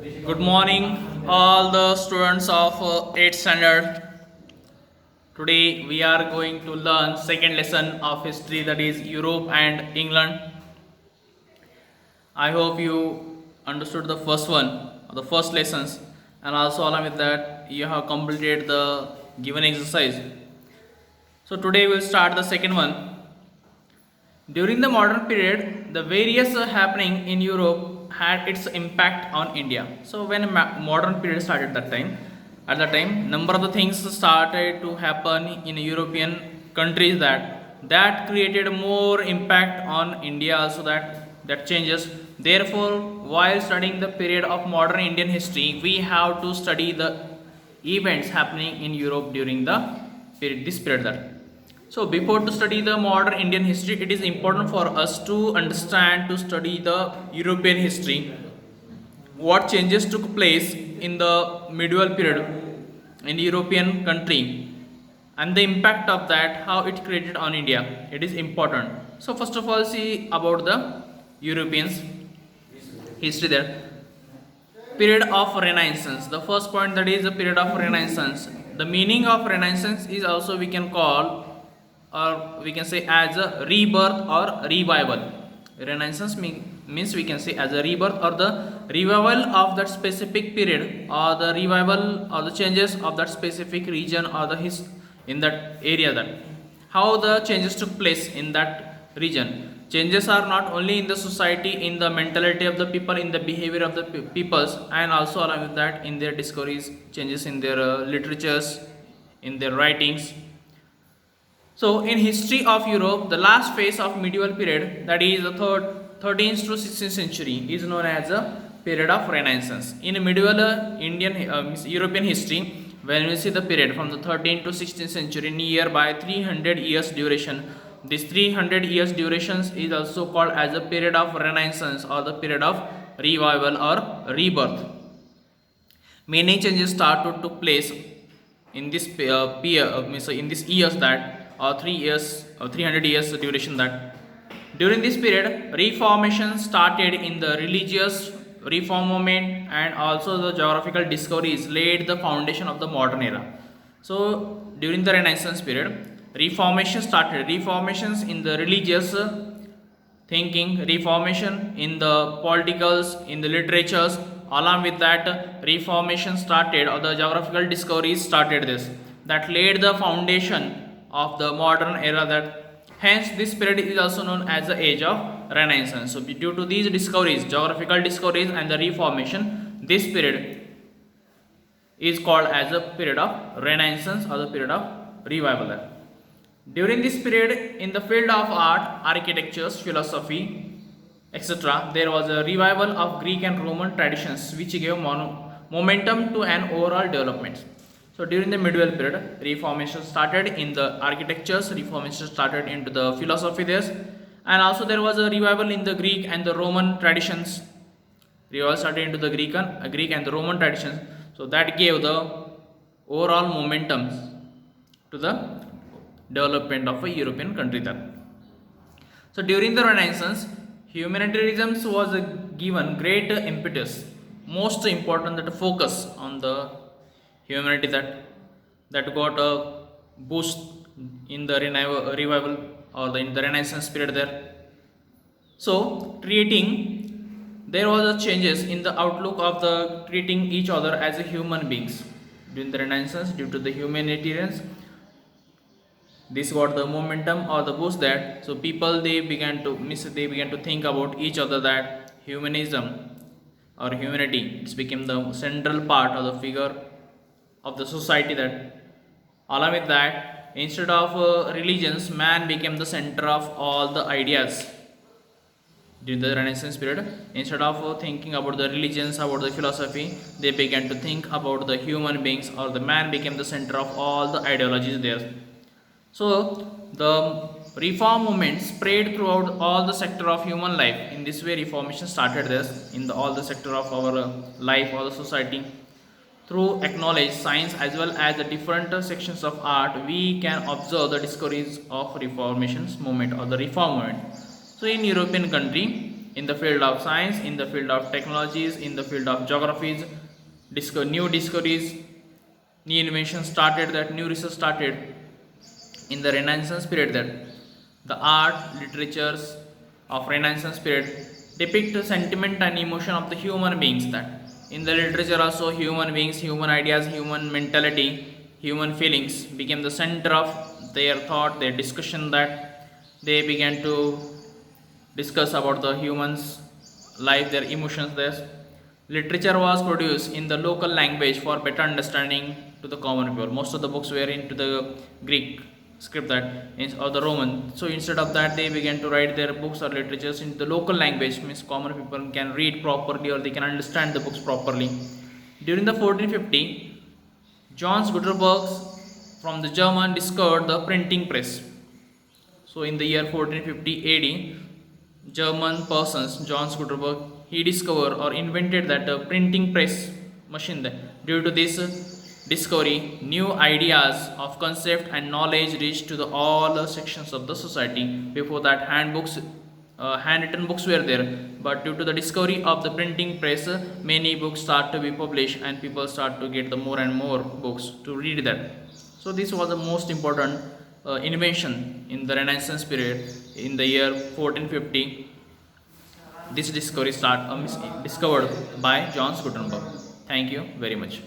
Good morning, all the students of 8th standard. Today we are going to learn second lesson of history, that is Europe and England. I hope you understood the first one, the first lessons, and also along with that you have completed the given exercise. So today we'll start the second one. During the modern period, the various happening in Europe had its impact on India. So when modern period started at that time, number of the things started to happen in European countries that created more impact on India. Also that changes. Therefore, while studying the period of modern Indian history, we have to study the events happening in Europe during the period. This period that so, before to study the modern Indian history, it is important for us to understand to study the European history. What changes took place in the medieval period in the European country, and the impact of that, how it created on India. It is important. So, first of all, see about the Europeans history there. Period of Renaissance. The first point, that is the period of Renaissance. The meaning of Renaissance is also we can call, or we can say as a rebirth or revival. Renaissance means we can say as a rebirth or the revival of that specific period, or the revival or the changes of that specific region or the in that area, that how the changes took place in that region. Changes are not only in the society, in the mentality of the people, in the behavior of the peoples, and also along with that in their discoveries, changes in their literatures, in their writings. So, in history of Europe, the last phase of medieval period, that is the 13th to 16th century, is known as a period of Renaissance. In medieval European history, when we see the period from the 13th to 16th century, near by 300 years duration, this 300 years durations is also called as a period of Renaissance or the period of revival or rebirth. Many changes started to place in this in this years that, or 3 years or 300 years duration, that during this period reformation started in the religious reform movement, and also the geographical discoveries laid the foundation of the modern era. So during the Renaissance period, reformations in the religious thinking, reformation in the politicals, in the literatures. Along with that, reformation started, or the geographical discoveries started this, that laid the foundation of the modern era, that hence this period is also known as the age of Renaissance. So due to these discoveries, geographical discoveries and the reformation, this period is called as a period of Renaissance or the period of revival. During this period, in the field of art, architectures, philosophy, etc., there was a revival of Greek and Roman traditions, which gave momentum to an overall development. So during the medieval period, reformation started in the architectures, reformation started into the philosophy there, and also there was a revival in the Greek and the Roman traditions. Revival started into the Greek and the Roman traditions. So that gave the overall momentum to the development of a European country there. So during the Renaissance, humanitarianism was given great impetus. Most important that focus on the humanity, that got a boost in the revival or in the Renaissance period there. So there was a changes in the outlook of the treating each other as a human beings during the Renaissance. Due to the humanitarians, this got the momentum or the boost, that so people they began to think about each other, that humanism or humanity, it's became the central part of the figure of the society, that along with that, instead of religions, man became the center of all the ideas. During the Renaissance period, instead of thinking about the religions, about the philosophy, they began to think about the human beings, or the man became the center of all the ideologies there. So the reform movement spread throughout all the sector of human life. In this way, reformation started this in all the sector of our life or the society. Through acknowledge science as well as the different sections of art, we can observe the discoveries of reformations movement or the reform movement. So in European country, in the field of science, in the field of technologies, in the field of geographies. New discoveries, new inventions started, that new research started in the Renaissance period. That the art literatures of Renaissance period depict the sentiment and emotion of the human beings. That in the literature also, human beings, human ideas, human mentality, human feelings became the center of their thought, their discussion. That they began to discuss about the humans life, their emotions. This literature was produced in the local language for better understanding to the common people. Most of the books were into the Greek script, that is, or the Roman. So instead of that, they began to write their books or literatures in the local language, means common people can read properly or they can understand the books properly. During the 1450, John Gutenberg from the German discovered the printing press. So in the year 1450 AD, German persons, John Gutenberg, he discovered or invented that printing press machine. Due to this discovery, new ideas of concept and knowledge reached to all sections of the society. Before that, handwritten books were there, but due to the discovery of the printing press, many books start to be published and people start to get the more and more books to read that. So this was the most important invention in the Renaissance period in the year 1450. This discovery discovered by John Gutenberg. Thank you very much.